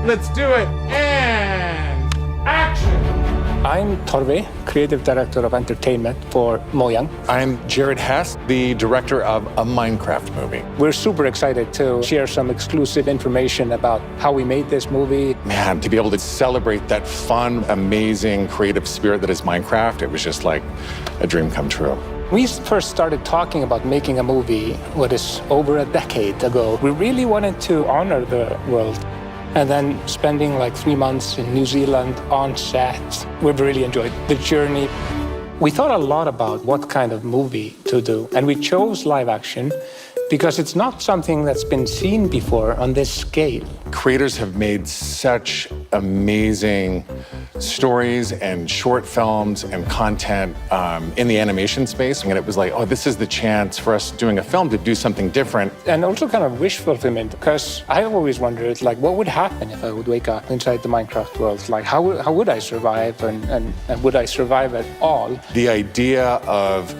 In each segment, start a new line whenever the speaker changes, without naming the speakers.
Let's do it. And action.
I'm Torve, creative director of entertainment for Mojang.
I'm Jared Hess, the director of a Minecraft movie.
We're super excited to share some exclusive information about how we made this movie.
Man, to be able to celebrate that fun, amazing, creative spirit that is Minecraft, it was just like a dream come true.
We first started talking about making a movie, what is over a decade ago. We really wanted to honor the world. And then spending like 3 months in New Zealand on set, we've really enjoyed the journey. We thought a lot about what kind of movie to do, and we chose live action because it's not something that's been seen before on this scale.
Creators have made such amazing stories and short films and content in the animation space, and it was like, oh, this is the chance for us doing a film to do something different.
And also kind of wish fulfillment, because I've always wondered, like, what would happen if I would wake up inside the Minecraft world? Like, how would I survive, and would I survive at all?
The idea of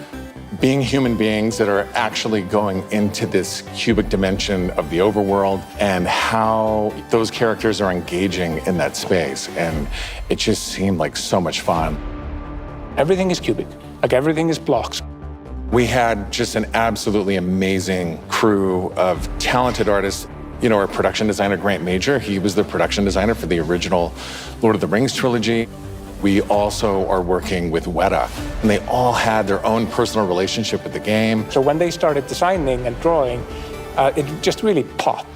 being human beings that are actually going into this cubic dimension of the overworld and how those characters are engaging in that space. And it just seemed like so much fun.
Everything is cubic, like everything is blocks.
We had just an absolutely amazing crew of talented artists. You know, our production designer, Grant Major, he was the production designer for the original Lord of the Rings trilogy. We also are working with Weta, and they all had their own personal relationship with the game.
So when they started designing and drawing, it just really popped.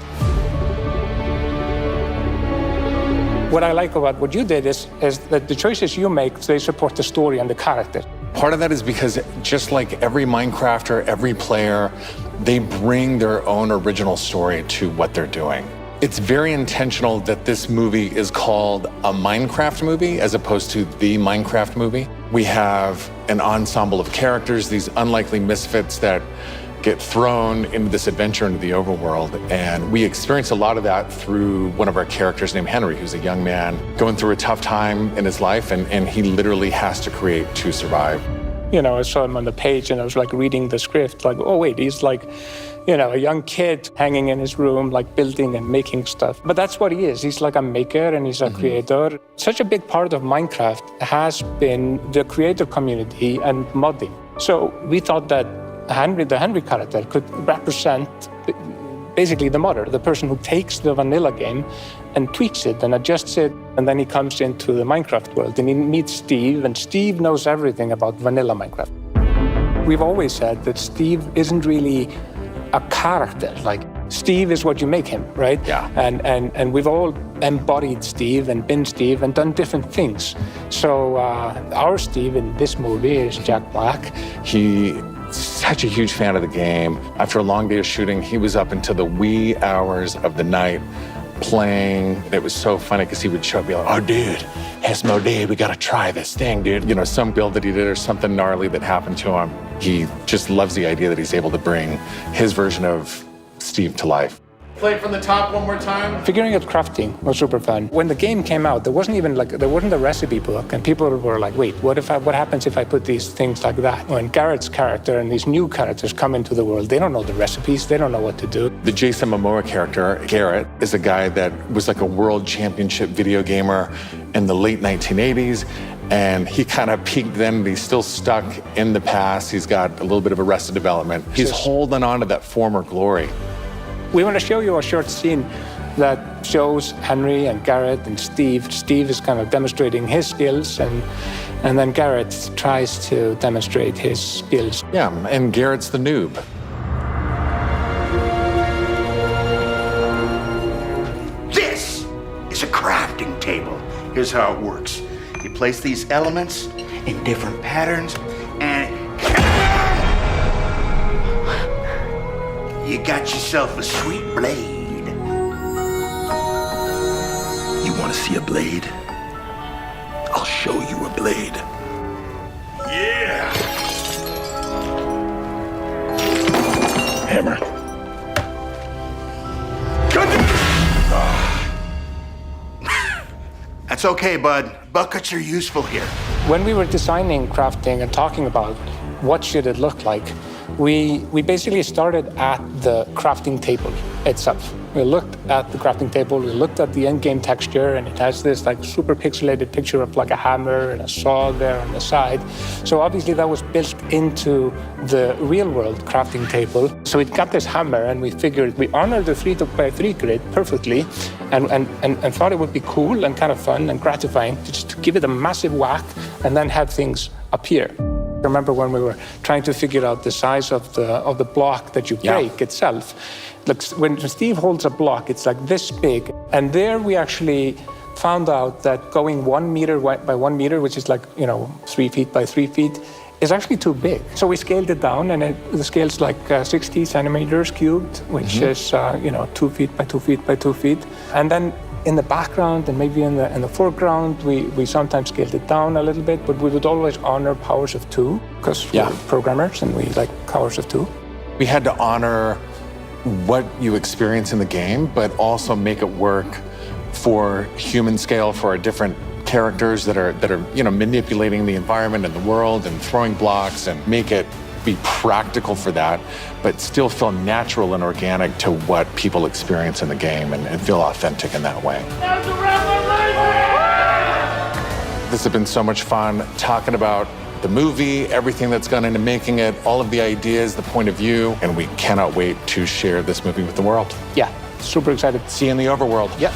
What I like about what you did is that the choices you make, they support the story and the character.
Part of that is because just like every Minecrafter, every player, they bring their own original story to what they're doing. It's very intentional that this movie is called a Minecraft movie as opposed to the Minecraft movie. We have an ensemble of characters, these unlikely misfits that get thrown into this adventure into the overworld. And we experience a lot of that through one of our characters named Henry, who's a young man going through a tough time in his life, and he literally has to create to survive.
You know, I saw him on the page and I was like reading the script, like, oh wait, he's like, you know, a young kid hanging in his room, like building and making stuff. But that's what he is. He's like a maker and he's a creator. Such a big part of Minecraft has been the creator community and modding. So we thought that Henry, the Henry character, could represent basically the modder, the person who takes the vanilla game and tweaks it and adjusts it, and then he comes into the Minecraft world and he meets Steve, and Steve knows everything about vanilla Minecraft. We've always said that Steve isn't really a character. Like, Steve is what you make him, right?
Yeah.
And we've all embodied Steve and been Steve and done different things. So our Steve in this movie is Jack Black.
He's such a huge fan of the game. After a long day of shooting, he was up until the wee hours of the night playing. It was so funny because he would show up and be like, oh, dude, it's no day. We got to try this thing, dude. You know, some build that he did or something gnarly that happened to him. He just loves the idea that he's able to bring his version of Steve to life.
Play it from the top one more time.
Figuring out crafting was super fun. When the game came out, there wasn't a recipe book, and people were like, wait, what happens if I put these things like that? When Garrett's character and these new characters come into the world, they don't know the recipes, they don't know what to do.
The Jason Momoa character, Garrett, is a guy that was like a world championship video gamer in the late 1980s. And he kind of peaked then, but he's still stuck in the past. He's got a little bit of arrested development. He's holding on to that former glory.
We want to show you a short scene that shows Henry and Garrett and Steve. Steve is kind of demonstrating his skills, and then Garrett tries to demonstrate his skills.
Yeah, and Garrett's the noob.
This is a crafting table. Here's how it works. You place these elements in different patterns, and you got yourself a sweet blade. You want to see a blade? I'll show you a blade. Yeah! Hammer. That's okay, bud. Buckets are useful here.
When we were designing crafting and talking about what should it look like, we basically started at the crafting table itself. We looked at the crafting table, we looked at the end game texture, and it has this like super pixelated picture of like a hammer and a saw there on the side. So obviously that was built into the real world crafting table. So we got this hammer and we figured we honored the 3x3 grid perfectly and thought it would be cool and kind of fun and gratifying to just give it a massive whack and then have things appear. I remember when we were trying to figure out the size of the block that you break itself. Like when Steve holds a block, it's like this big. And there we actually found out that going 1 meter by 1 meter, which is like, 3 feet by 3 feet, is actually too big. So we scaled it down, and the scale's like 60 centimeters cubed, which is 2 feet by 2 feet by 2 feet. And then in the background and maybe in the foreground, we sometimes scaled it down a little bit, but we would always honor powers of 2 because we're programmers and we like powers of 2.
We had to honor what you experience in the game, but also make it work for human scale, for our different characters that are manipulating the environment and the world and throwing blocks, and make it be practical for that, but still feel natural and organic to what people experience in the game and feel authentic in that way. This has been so much fun talking about the movie, everything that's gone into making it, all of the ideas, the point of view, and we cannot wait to share this movie with the world.
Yeah, super excited.
See you in the overworld.
Yeah.